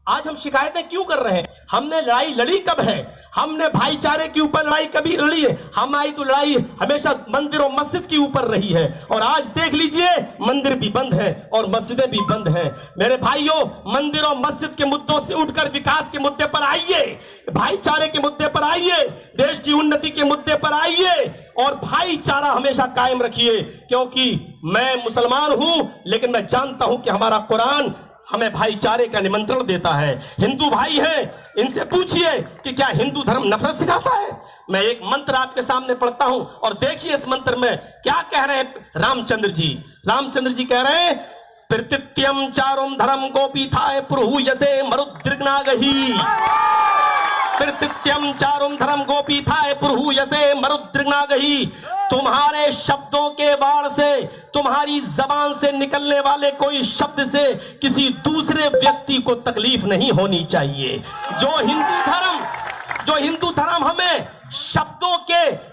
आज हम शिकायतें क्यों कर रहे हैं? हमने लड़ाई लड़ी कब है? हमने भाईचारे के ऊपर लड़ाई कभी लड़ी है? हमारी तो लड़ाई हमेशा मंदिर और मस्जिद के ऊपर रही है, और आज देख लीजिए मंदिर भी बंद है और मस्जिदें भी बंद हैं। मेरे भाइयों, मंदिर और मस्जिद के मुद्दों से उठकर विकास के मुद्दे पर आइए, भाईचारे के मुद्दे पर आइए, देश की उन्नति के मुद्दे पर आइए और भाईचारा हमेशा कायम रखिए। क्योंकि मैं मुसलमान हूं, लेकिन मैं जानता हूं कि हमारा कुरान हमें भाईचारे का निमंत्रण देता है। हिंदू भाई हैं, इनसे पूछिए कि क्या हिंदू धर्म नफरत सिखाता है? मैं एक मंत्र आपके सामने पढ़ता हूं और देखिए इस मंत्र में क्या कह रहे हैं रामचंद्र जी। रामचंद्र जी कह रहे हैं, प्रतित्यम चारुम धर्म गोपीथाय पुरुहु यसे मरुद्रिग्नागही। प्रतित्यम चारुम धर्म गोपीथाय पुरुहु यसे मरुद्रिग्नागही। तुम्हारे शब्दों के बाण से, तुम्हारी जबान से निकलने वाले कोई शब्द से किसी दूसरे व्यक्ति को तकलीफ नहीं होनी चाहिए। जो हिंदू धर्म हमें शब्दों के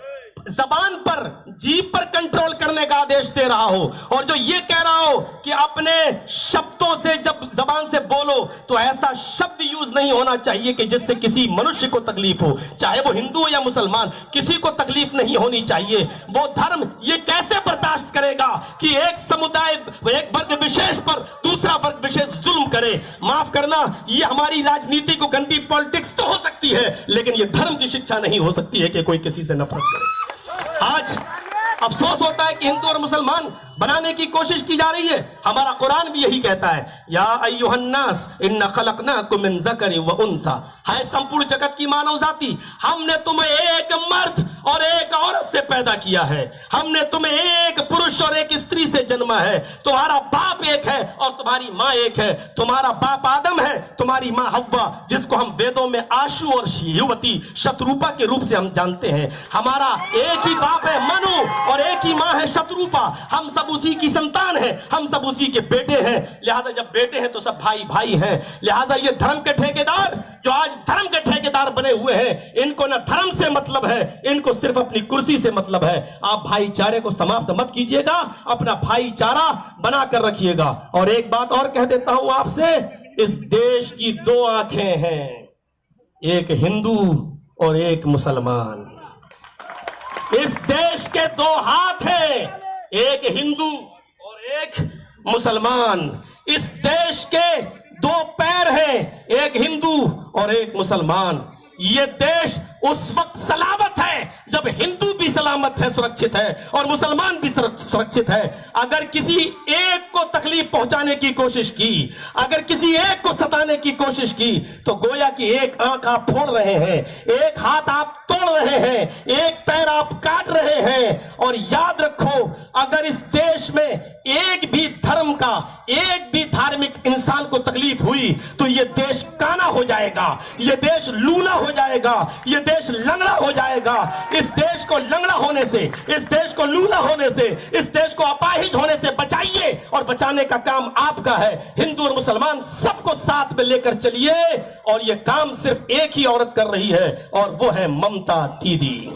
जबान पर, जीभ पर कंट्रोल करने का आदेश दे रहा हो, और जो ये कह रहा हो कि अपने शब्दों से जब जबान से बोलो तो ऐसा शब्द यूज नहीं होना चाहिए कि जिससे किसी मनुष्य को तकलीफ हो, चाहे वो हिंदू हो या मुसलमान, किसी को तकलीफ नहीं होनी चाहिए। वो धर्म ये कैसे बर्दाश्त करेगा कि एक समुदाय, एक वर्ग विशेष पर दूसरा वर्ग विशेष जुल्म करे? माफ करना, ये हमारी राजनीति को गंदी पॉलिटिक्स तो हो सकती है, लेकिन ये धर्म की शिक्षा नहीं हो सकती है कि कोई किसी से नफरत करे। आज अफसोस होता है कि हिंदू और मुसलमान बनाने की कोशिश की जा रही है। हमारा कुरान भी यही कहता है, या अय्युहन्नास इन्ना खलकनाकुम मिन ज़करिन व उन्सा। है संपूर्ण जगत की मानव जाति, हमने तुम्हें एक मर्द और एक औरत से पैदा किया है। हमने तुम्हें एक पुरुष और एक स्त्री से जन्मा है। तुम्हारा बाप एक है और तुम्हारी माँ एक है। तुम्हारा बाप आदम है, तुम्हारी माँ हव्वा, जिसको हम वेदों में आशु और युवती शत्रुपा के रूप से हम जानते हैं। हमारा एक ही बाप है मनु और एक ही माँ है शत्रुपा। हम सब उसी की संतान है, हम सब उसी के बेटे हैं। लिहाजा जब बेटे हैं तो सब भाई भाई हैं। लिहाजा ये धर्म के ठेकेदार जो आज धर्म के ठेकेदार बने हुए हैं, इनको ना धर्म से मतलब है, इनको सिर्फ अपनी कुर्सी से मतलब है। आप भाईचारे को समाप्त मत कीजिएगा, अपना भाईचारा बनाकर रखिएगा। और एक बात और कह देता हूं आपसे, इस देश की दो आंखें हैं, एक हिंदू और एक मुसलमान। इस देश के दो हाथ हैं, एक हिंदू और एक मुसलमान। इस देश के दो पैर हैं, एक हिंदू और एक मुसलमान। ये देश उस वक्त सलामत है जब हिंदू भी सलामत है, सुरक्षित है, और मुसलमान भी सुरक्षित है। अगर किसी एक को तकलीफ पहुंचाने की कोशिश की, अगर किसी एक को सताने की कोशिश की, तो गोया कि एक आंख आप फोड़ रहे हैं, एक हाथ आप तोड़ रहे हैं, एक पैर आप काट रहे हैं। और याद रखो, अगर इस देश में एक भी धर्म का, एक भी धार्मिक इंसान को तकलीफ हुई तो यह देश काना हो जाएगा, यह देश लूला हो जाएगा, यह देश लंगड़ा हो जाएगा। इस देश को लंगड़ा होने से, इस देश को लूला होने से, इस देश को अपाहिज होने से बचाइए, और बचाने का काम आपका है। हिंदू और मुसलमान सबको साथ में लेकर चलिए, और यह काम सिर्फ एक ही औरत कर रही है, और वो है ममता दीदी।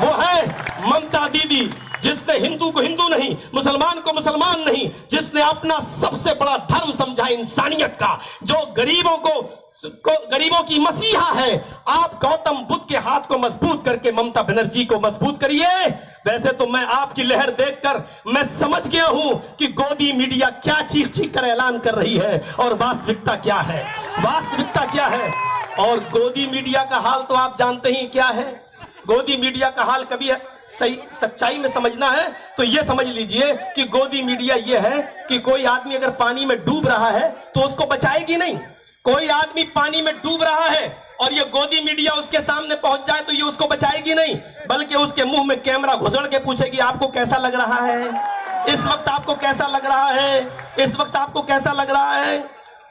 वो है ममता दीदी, जिसने हिंदू को हिंदू नहीं, मुसलमान को मुसलमान नहीं, जिसने अपना सबसे बड़ा धर्म समझा इंसानियत का, जो गरीबों की मसीहा है। आप गौतम बुद्ध के हाथ को मजबूत करके ममता बनर्जी को मजबूत करिए। वैसे तो मैं आपकी लहर देखकर मैं समझ गया हूं कि गोदी मीडिया क्या चीख चीख कर ऐलान कर रही है और वास्तविकता क्या है, वास्तविकता क्या है। और गोदी मीडिया का हाल तो आप जानते ही क्या है। गोदी मीडिया का हाल कभी सही सच्चाई में समझना है तो यह समझ लीजिए कि गोदी मीडिया यह है कि कोई आदमी अगर पानी में डूब रहा है तो उसको बचाएगी नहीं। कोई आदमी पानी में डूब रहा है और ये गोदी मीडिया उसके सामने पहुंच जाए तो ये उसको बचाएगी नहीं, बल्कि उसके मुंह में कैमरा घुसड़ के पूछेगी आपको कैसा लग रहा है, इस वक्त आपको कैसा लग रहा है, इस वक्त आपको कैसा लग रहा है।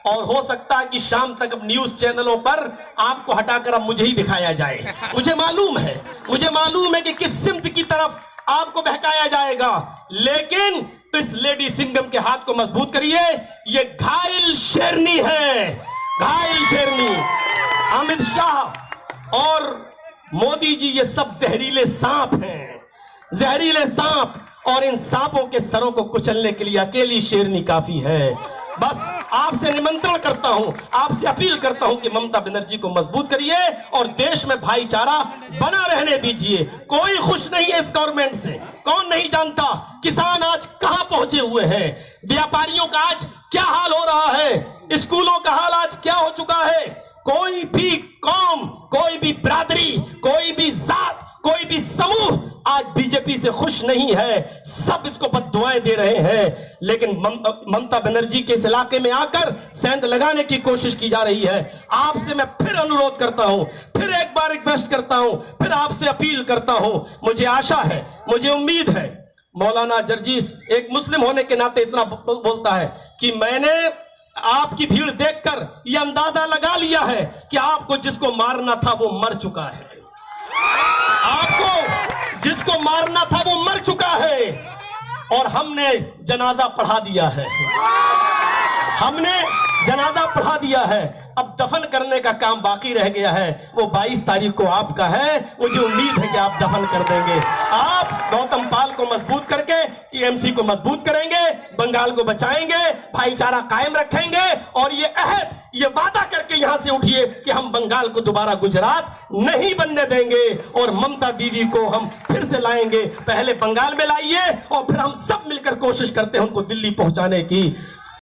और हो सकता है कि शाम तक न्यूज चैनलों पर आपको हटाकर अब मुझे ही दिखाया जाए। मुझे मालूम है कि किस सिमत की तरफ आपको बहकाया जाएगा, लेकिन इस लेडी सिंघम के हाथ को मजबूत करिए। ये घायल शेरनी है, घायल शेरनी। अमित शाह और मोदी जी ये सब जहरीले सांप हैं, जहरीले सांप, और इन सांपों के सरों को कुचलने के लिए अकेली शेरनी काफी है। बस आपसे निमंत्रण करता हूं, आपसे अपील करता हूं कि ममता बनर्जी को मजबूत करिए और देश में भाईचारा बना रहने दीजिए। कोई खुश नहीं है इस गवर्नमेंट से, कौन नहीं जानता किसान आज कहां पहुंचे हुए हैं, व्यापारियों का आज क्या हाल हो रहा है, स्कूलों का हाल आज क्या हो चुका है। कोई भी कौम, कोई भी बिरादरी, कोई भी जात, कोई भी समूह आज बीजेपी से खुश नहीं है, सब इसको बद्दुआएं दे रहे हैं। लेकिन ममता बनर्जी के इस इलाके में आकर सेंध लगाने की कोशिश की जा रही है। आपसे मैं फिर अनुरोध करता हूं, फिर एक बार रिक्वेस्ट करता हूं, फिर आपसे अपील करता हूं। मुझे आशा है, मुझे उम्मीद है, मौलाना जर्जीस एक मुस्लिम होने के नाते इतना बोलता है कि मैंने आपकी भीड़ देखकर यह अंदाजा लगा लिया है कि आपको जिसको मारना था वो मर चुका है, आपको जिसको मारना था वो मर चुका है और हमने जनाजा पढ़ा दिया है, हमने जनाजा पढ़ा दिया है। अब दफन करने का काम बाकी रह गया है, वो 22 तारीख को आपका है। मुझे उम्मीद है कि आप दफन कर देंगे। आप गौतम पाल को मजबूत करके टीएमसी को मजबूत करेंगे, बंगाल को बचाएंगे, भाईचारा कायम रखेंगे और ये अहद, ये वादा करके यहां से उठिए कि हम बंगाल को दोबारा गुजरात नहीं बनने देंगे और ममता दीदी को हम फिर से लाएंगे। पहले बंगाल में लाइए और फिर हम सब मिलकर कोशिश करते हैं उनको दिल्ली पहुंचाने की।